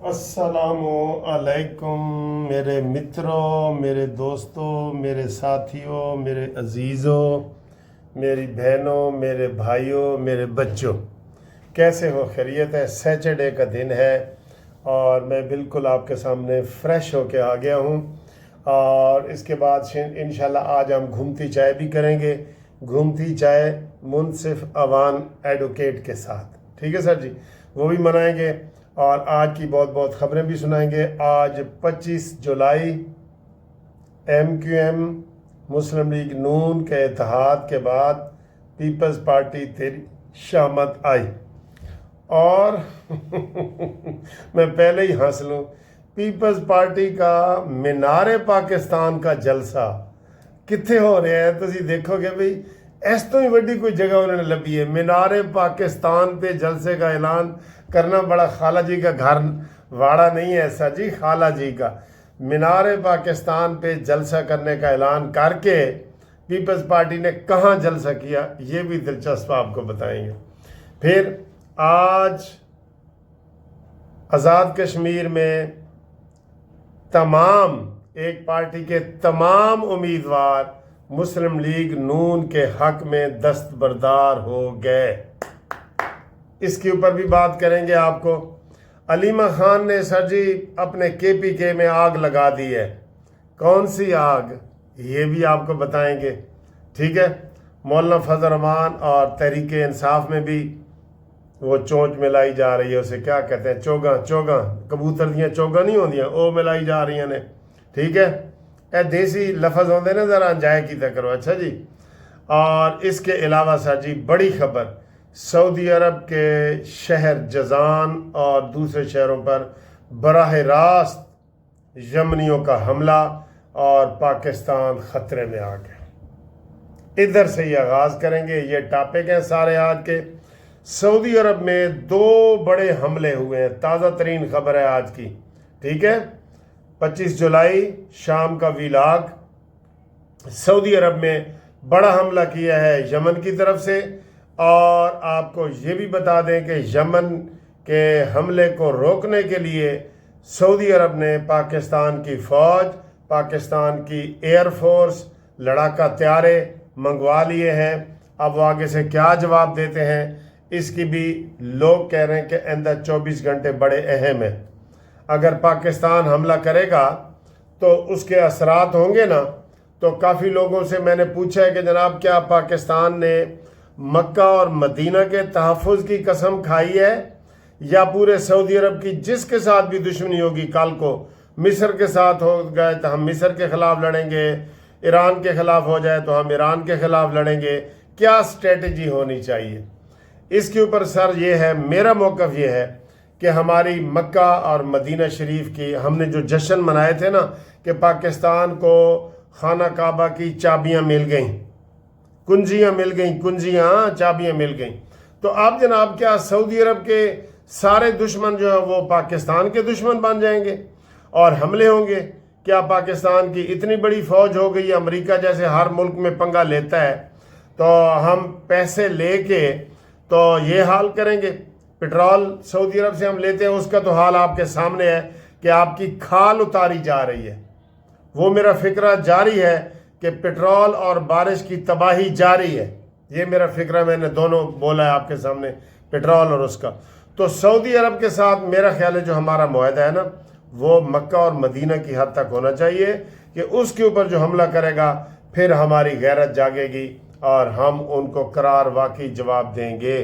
السلام علیکم میرے متروں، میرے دوستوں، میرے ساتھیوں، میرے عزیزوں، میری بہنوں، میرے بھائیوں، میرے بچوں، کیسے ہو؟ خیریت ہے؟ سیٹرڈے کا دن ہے اور میں بالکل آپ کے سامنے فریش ہو کے آ گیا ہوں، اور اس کے بعد انشاءاللہ آج ہم گھومتی چائے بھی کریں گے، گھومتی چائے منصف اوان ایڈوکیٹ کے ساتھ، ٹھیک ہے سر جی؟ وہ بھی منائیں گے اور آج کی بہت بہت خبریں بھی سنائیں گے۔ آج 25 جولائی ایم کیو ایم مسلم لیگ نون کے اتحاد کے بعد پیپلز پارٹی تیری شامت آئی، اور میں پہلے ہی ہنس لوں، پیپلز پارٹی کا مینار پاکستان کا جلسہ کتنے ہو رہا ہے؟ تسی دیکھو گے بھئی اس تو ہی بڑی کوئی جگہ انہوں نے لبھی ہے۔ مینار پاکستان پہ جلسے کا اعلان کرنا بڑا خالہ جی کا گھر واڑا نہیں ہے ایسا جی، خالہ جی کا مینار پاکستان پہ جلسہ کرنے کا اعلان کر کے پیپلز پارٹی نے کہاں جلسہ کیا، یہ بھی دلچسپ آپ کو بتائیں گے۔ پھر آج آزاد کشمیر میں تمام ایک پارٹی کے تمام امیدوار مسلم لیگ نون کے حق میں دستبردار ہو گئے، اس کے اوپر بھی بات کریں گے آپ کو۔ علیمہ خان نے سر جی اپنے کے پی کے میں آگ لگا دی ہے، کون سی آگ یہ بھی آپ کو بتائیں گے، ٹھیک ہے؟ مولانا فضل الرحمان اور تحریک انصاف میں بھی وہ چونچ ملائی جا رہی ہے، اسے کیا کہتے ہیں، چوگاں کبوتر دیاں چوگاں نہیں ہوندیاں، وہ ملائی جا رہی ہیں، ٹھیک ہے؟ اے دیسی لفظ ہوندے نا، ذرا انجائے کی کرو، اچھا جی۔ اور اس کے علاوہ سر جی بڑی خبر، سعودی عرب کے شہر جازان اور دوسرے شہروں پر براہ راست یمنیوں کا حملہ اور پاکستان خطرے میں آ گیا۔ ادھر سے یہ آغاز کریں گے، یہ ٹاپک ہیں سارے آج کے۔ سعودی عرب میں 2 بڑے حملے ہوئے ہیں، تازہ ترین خبر ہے آج کی، ٹھیک ہے؟ 25 جولائی شام کا ویلاگ، سعودی عرب میں بڑا حملہ کیا ہے یمن کی طرف سے، اور آپ کو یہ بھی بتا دیں کہ یمن کے حملے کو روکنے کے لیے سعودی عرب نے پاکستان کی فوج، پاکستان کی ایئر فورس، لڑاکا طیارے منگوا لیے ہیں۔ اب وہ آگے سے کیا جواب دیتے ہیں اس کی بھی لوگ کہہ رہے ہیں کہ آئندہ 24 گھنٹے بڑے اہم ہیں۔ اگر پاکستان حملہ کرے گا تو اس کے اثرات ہوں گے نا، تو کافی لوگوں سے میں نے پوچھا ہے کہ جناب کیا پاکستان نے مکہ اور مدینہ کے تحفظ کی قسم کھائی ہے، یا پورے سعودی عرب کی جس کے ساتھ بھی دشمنی ہوگی، کل کو مصر کے ساتھ ہو گئے تو ہم مصر کے خلاف لڑیں گے، ایران کے خلاف ہو جائے تو ہم ایران کے خلاف لڑیں گے، کیا اسٹریٹجی ہونی چاہیے؟ اس کے اوپر سر یہ ہے، میرا موقف یہ ہے کہ ہماری مکہ اور مدینہ شریف کی ہم نے جو جشن منائے تھے نا، کہ پاکستان کو خانہ کعبہ کی چابیاں مل گئیں، کنجیاں مل گئیں، چابیاں مل گئیں، تو اب جناب کیا سعودی عرب کے سارے دشمن جو ہیں وہ پاکستان کے دشمن بن جائیں گے اور حملے ہوں گے؟ کیا پاکستان کی اتنی بڑی فوج ہو گئی، امریکہ جیسے ہر ملک میں پنگا لیتا ہے، تو ہم پیسے لے کے تو یہ حال کریں گے؟ پٹرول سعودی عرب سے ہم لیتے ہیں، اس کا تو حال آپ کے سامنے ہے کہ آپ کی کھال اتاری جا رہی ہے۔ وہ میرا فکرہ جاری ہے کہ پٹرول اور بارش کی تباہی جاری ہے، یہ میرا فکرہ، میں نے دونوں بولا ہے آپ کے سامنے، پٹرول اور اس کا۔ تو سعودی عرب کے ساتھ میرا خیال ہے جو ہمارا معاہدہ ہے نا، وہ مکہ اور مدینہ کی حد تک ہونا چاہیے کہ اس کے اوپر جو حملہ کرے گا پھر ہماری غیرت جاگے گی اور ہم ان کو قرار واقعی جواب دیں گے۔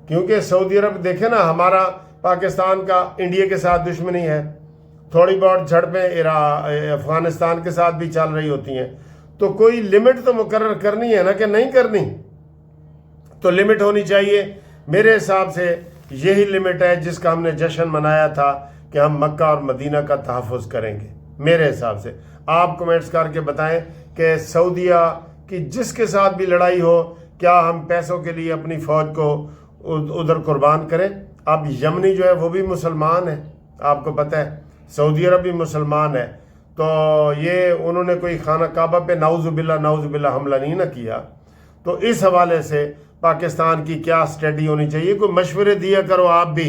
کیونکہ سعودی عرب دیکھیں نا، ہمارا پاکستان کا انڈیا کے ساتھ دشمنی ہے، تھوڑی بہت جھڑپیں افغانستان کے ساتھ بھی چل رہی ہوتی ہیں، تو کوئی لمٹ تو مقرر کرنی ہے نا کہ نہیں کرنی؟ تو لمٹ ہونی چاہیے۔ میرے حساب سے یہی لمٹ ہے جس کا ہم نے جشن منایا تھا کہ ہم مکہ اور مدینہ کا تحفظ کریں گے، میرے حساب سے۔ آپ کمنٹس کر کے بتائیں کہ سعودیہ کی جس کے ساتھ بھی لڑائی ہو، کیا ہم پیسوں کے لیے اپنی فوج کو ادھر قربان کریں؟ اب یمنی جو ہے وہ بھی مسلمان ہے، آپ کو پتہ ہے، سعودی عرب بھی مسلمان ہے، تو یہ انہوں نے کوئی خانہ کعبہ پہ نعوذ باللہ حملہ نہیں نہ کیا۔ تو اس حوالے سے پاکستان کی کیا اسٹریٹجی ہونی چاہیے؟ کوئی مشورے دیا کرو آپ بھی،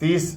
30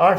8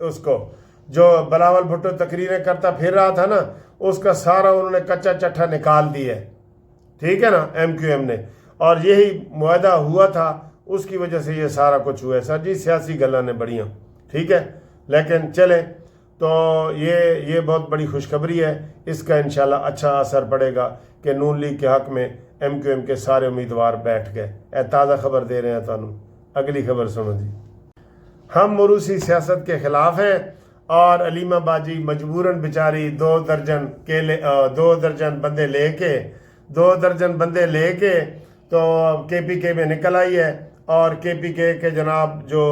اس کو. جو بلاول بھٹو تقریریں کرتا پھر رہا تھا نا, اس کا سارا انہوں نے کچا چٹھا نکال دیا ہے, ٹھیک ہے نا, MQM نے. اور یہی معاہدہ ہوا تھا, اس کی وجہ سے یہ سارا کچھ ہوا ہے. سر جی سیاسی گلاں نے بڑیاں, ٹھیک ہے, لیکن چلیں تو یہ بہت بڑی خوشخبری ہے. اس کا انشاءاللہ اچھا اثر پڑے گا کہ نون لیگ کے حق میں MQM کے سارے امیدوار بیٹھ گئے. تازہ خبر دے رہے ہیں تانوں. اگلی خبر سنو جی. ہم موروثی سیاست کے خلاف ہیں اور علیمہ باجی مجبوراً بیچاری 2 درجن بندے لے کے تو KPK میں نکل آئی ہے. اور KPK کے جناب جو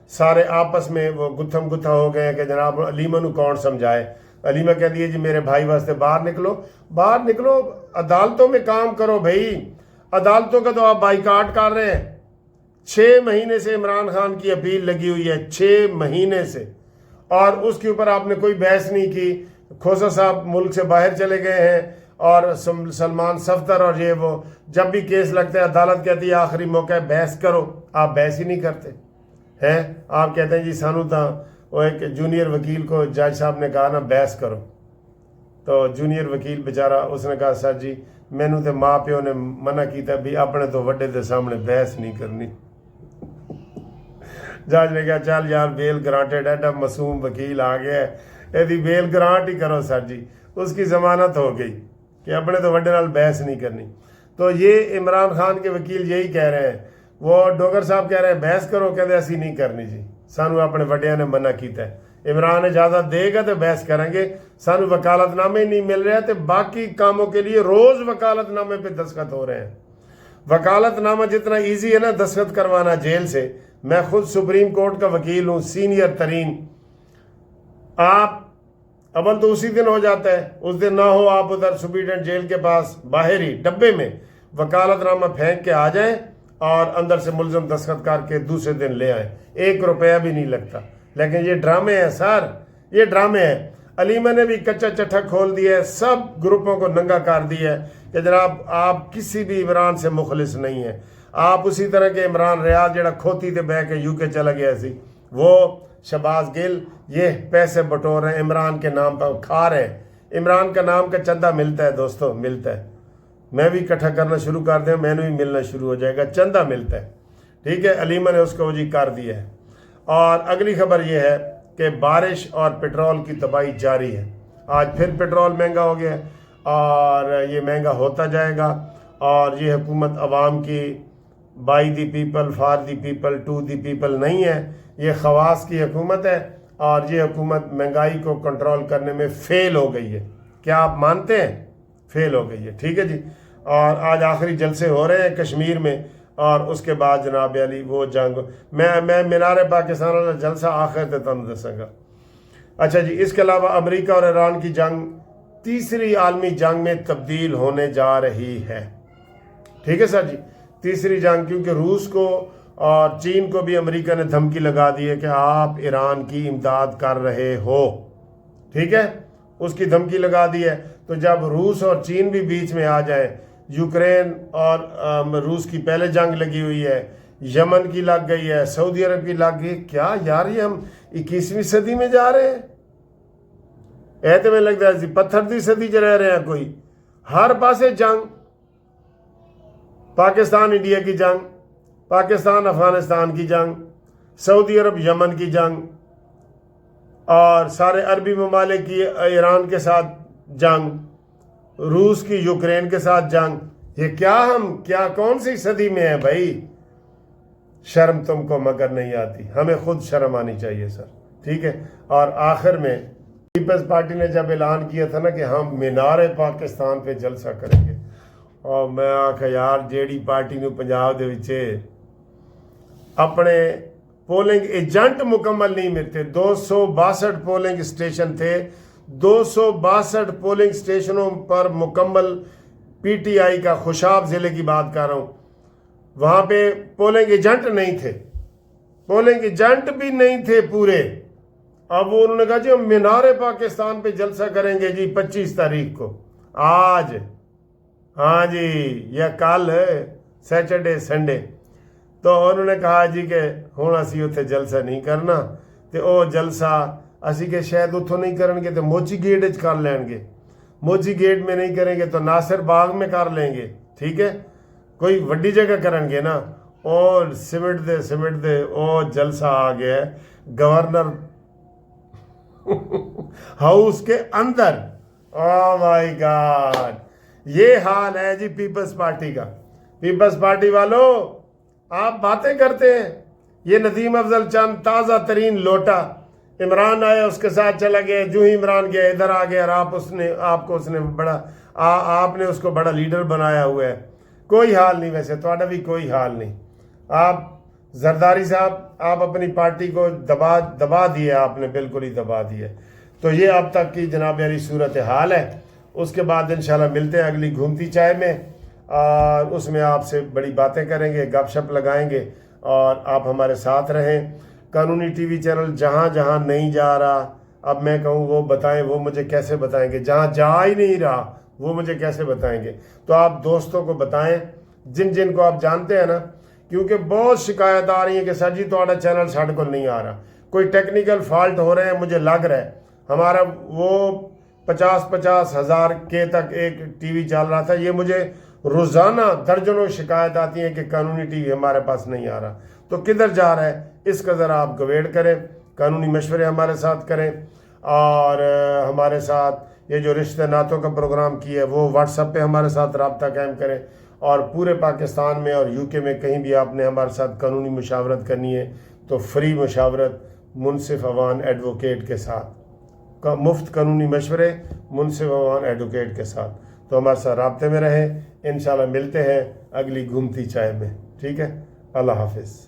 سارے آپس میں وہ گتھم گتھا ہو گئے ہیں کہ جناب علیمہ نو کون سمجھائے. علیمہ کہہ دیے جی میرے بھائی واسطے باہر نکلو, عدالتوں میں کام کرو بھائی. عدالتوں کا تو آپ بائیکاٹ کر رہے ہیں. 6 مہینے سے عمران خان کی اپیل لگی ہوئی ہے, 6 مہینے سے, اور اس کے اوپر آپ نے کوئی بحث نہیں کی. کھوسا صاحب ملک سے باہر چلے گئے ہیں اور سلمان صفدر اور یہ وہ, جب بھی کیس لگتا ہے عدالت کہتی ہے آخری موقع ہے بحث کرو. آپ بحث ہی نہیں کرتے ہیں. آپ کہتے ہیں جی سانو تا وہ ایک جونیئر وکیل کو جج صاحب نے کہا نا بحث کرو, تو جونیئر وکیل بیچارہ اس نے کہا سر جی مینوں تے ماں پیو نے منع کیتا بھی اپنے تو وڈے دے سامنے بحث نہیں کرنی. جج نے کہا چل یار بیل گرانٹیڈ, ایڈا معصوم وکیل آ گیا ہے, ایدی بیل گرانٹ ہی کرو سر جی. اس کی ضمانت ہو گئی کہ اپنے تو وڈے نال بحث نہیں کرنی. تو یہ عمران خان کے وکیل یہی کہہ رہے ہیں. وہ ڈوگر صاحب کہہ رہے ہیں بحث کرو, کہتے ایسی نہیں کرنی جی, سانو اپنے وڈیاں نے منع کیتا ہے. عمران اجازت دے گا تو بحث کریں گے. سانو وکالت نامے نہیں مل رہے تو باقی کاموں کے لیے روز وکالت نامے پہ دستخط ہو رہے ہیں. وکالت نامہ جتنا ایزی ہے نا دستخط کروانا جیل سے, میں خود سپریم کورٹ کا وکیل ہوں, سینئر ترین. آپ اول تو اسی دن ہو جاتا ہے, اس دن نہ ہو آپ ادھر سپرینٹینڈنٹ جیل کے پاس باہر ہی ڈبے میں وکالت نامہ پھینک کے آ جائیں اور اندر سے ملزم دستخط کر کے دوسرے دن لے آئیں. 1 روپیہ بھی نہیں لگتا. لیکن یہ ڈرامے ہیں سر, یہ ڈرامے ہیں. علیمہ نے بھی کچا چٹھا کھول دیا ہے, سب گروپوں کو ننگا کر دیا ہے کہ جناب آپ کسی بھی عمران سے مخلص نہیں ہیں. آپ اسی طرح کے عمران ریاض جڑا کھوتی تے بہ کے UK چلا گیا سی, وہ شہباز گل یہ پیسے بٹور رہے ہیں عمران کے نام پر, کھا رہے ہیں. عمران کا نام کا چندہ ملتا ہے دوستو, ملتا ہے. میں بھی اکٹھا کرنا شروع کر دیں, میں نے بھی ملنا شروع ہو جائے گا, چندہ ملتا ہے, ٹھیک ہے. علیمہ نے اس کو جی کر دیا ہے. اور اگلی خبر یہ ہے کہ بارش اور پٹرول کی تباہی جاری ہے. آج پھر پٹرول مہنگا ہو گیا اور یہ مہنگا ہوتا جائے گا. اور یہ حکومت عوام کی by the people, for the people, to the people نہیں ہے. یہ خواص کی حکومت ہے اور یہ حکومت مہنگائی کو کنٹرول کرنے میں فیل ہو گئی ہے. کیا آپ مانتے ہیں؟ فیل ہو گئی ہے, ٹھیک ہے جی. اور آج آخری جلسے ہو رہے ہیں کشمیر میں, اور اس کے بعد جناب علی وہ جنگ, میں مینار پاکستان والا جلسہ آخر تے تم دساں گا. اچھا جی, اس کے علاوہ امریکہ اور ایران کی جنگ تیسری عالمی جنگ میں تبدیل ہونے جا رہی ہے. ٹھیک ہے سر جی, تیسری جنگ, کیونکہ روس کو اور چین کو بھی امریکہ نے دھمکی لگا دی ہے کہ آپ ایران کی امداد کر رہے ہو. ٹھیک ہے, اس کی دھمکی لگا دی ہے. تو جب روس اور چین بھی بیچ میں آ جائیں, یوکرین اور روس کی پہلے جنگ لگی ہوئی ہے, یمن کی لگ گئی ہے, سعودی عرب کی لگ گئی, کیا یار یہ ہم 21ویں صدی میں جا رہے ہیں؟ ایتے میں لگتا ہے پتھر دی صدی چ رہ رہے ہیں. کوئی ہر پاسے جنگ, پاکستان انڈیا کی جنگ, پاکستان افغانستان کی جنگ, سعودی عرب یمن کی جنگ, اور سارے عربی ممالک کی ایران کے ساتھ جنگ, روس کی یوکرین کے ساتھ جنگ. یہ کیا کون سی صدی میں ہے بھائی؟ شرم تم کو مگر نہیں آتی, ہمیں خود شرم آنی چاہیے سر, ٹھیک ہے. اور آخر میں پیپلز پارٹی نے جب اعلان کیا تھا نا کہ ہم مینار پاکستان پہ جلسہ کریں گے, اور میں آکھا یار جیڑی پارٹی نو پنجاب دے وچے اپنے پولنگ ایجنٹ مکمل نہیں ملتے. 262 پولنگ اسٹیشن تھے, 262 پولنگ اسٹیشنوں پر مکمل PTI کا, خوشاب ضلع کی بات کر رہا ہوں, وہاں پہ پولنگ ایجنٹ نہیں تھے, پولنگ ایجنٹ بھی نہیں تھے پورے. اب وہ انہوں نے کہا جی ہم مینار پاکستان پہ جلسہ کریں گے جی 25 تاریخ کو, آج, ہاں جی, یا کل, سیٹرڈے سنڈے. تو انہوں نے کہا جی کہ ہن اسی اتنے جلسہ نہیں کرنا، تو وہ جلسہ اسی کہ شاید اتوں نہیں کریں گے تو موچی گیٹ وچ کر لیں گے، موچی گیٹ میں نہیں کریں گے تو ناصر باغ میں کر لیں گے، ٹھیک ہے، کوئی وڈی جگہ کریں گے نا۔ اور سمٹ دے او جلسہ آ گیا ہے گورنر ہاؤس کے اندر۔ او مائی گاڈ، یہ حال ہے جی پیپلز پارٹی کا۔ پیپلز پارٹی والو آپ باتیں کرتے ہیں، یہ ندیم افضل چند تازہ ترین لوٹا، عمران آیا اس کے ساتھ چلا گیا، جو ہی عمران گیا ادھر آ گیا، اور آپ کو اس نے بڑا آپ نے اس کو بڑا لیڈر بنایا ہوا ہے۔ کوئی حال نہیں، ویسے تھوڑا بھی کوئی حال نہیں۔ آپ زرداری صاحب آپ اپنی پارٹی کو دبا دیے، آپ نے بالکل ہی دبا دیا۔ تو یہ اب تک کی جناب علی صورت حال ہے۔ اس کے بعد انشاءاللہ ملتے ہیں اگلی گھومتی چائے میں، اور اس میں آپ سے بڑی باتیں کریں گے، گپ شپ لگائیں گے، اور آپ ہمارے ساتھ رہیں۔ قانونی ٹی وی چینل جہاں جہاں نہیں جا رہا، اب میں کہوں وہ بتائیں، وہ مجھے کیسے بتائیں گے؟ جہاں جا ہی نہیں رہا وہ مجھے کیسے بتائیں گے؟ تو آپ دوستوں کو بتائیں، جن کو آپ جانتے ہیں نا، کیونکہ بہت شکایت آ رہی ہے کہ سر جی تھوڑا چینل ساڈے کو نہیں آ رہا، کوئی ٹیکنیکل فالٹ ہو رہے ہیں، مجھے لگ رہا ہے ہمارا وہ 50 ہزار کے تک ایک ٹی وی چل رہا تھا، یہ مجھے روزانہ درجنوں شکایت آتی ہیں کہ قانونی ٹی وی ہمارے پاس نہیں آ رہا۔ تو کدھر جا رہا ہے اس کا ذرا آپ گویڑ کریں، قانونی مشورے ہمارے ساتھ کریں، اور ہمارے ساتھ یہ جو رشتہ ناتوں کا پروگرام کیا ہے وہ واٹس ایپ پہ ہمارے ساتھ رابطہ قائم کریں، اور پورے پاکستان میں اور یو کے میں کہیں بھی آپ نے ہمارے ساتھ قانونی مشاورت کرنی ہے تو فری مشاورت منصف اوان ایڈوکیٹ کے ساتھ، مفت قانونی مشورے منصف اوان ایڈوکیٹ کے ساتھ۔ تو ہمارے ساتھ رابطے میں رہیں، انشاءاللہ ملتے ہیں اگلی گھومتی چائے میں، ٹھیک ہے؟ اللہ حافظ۔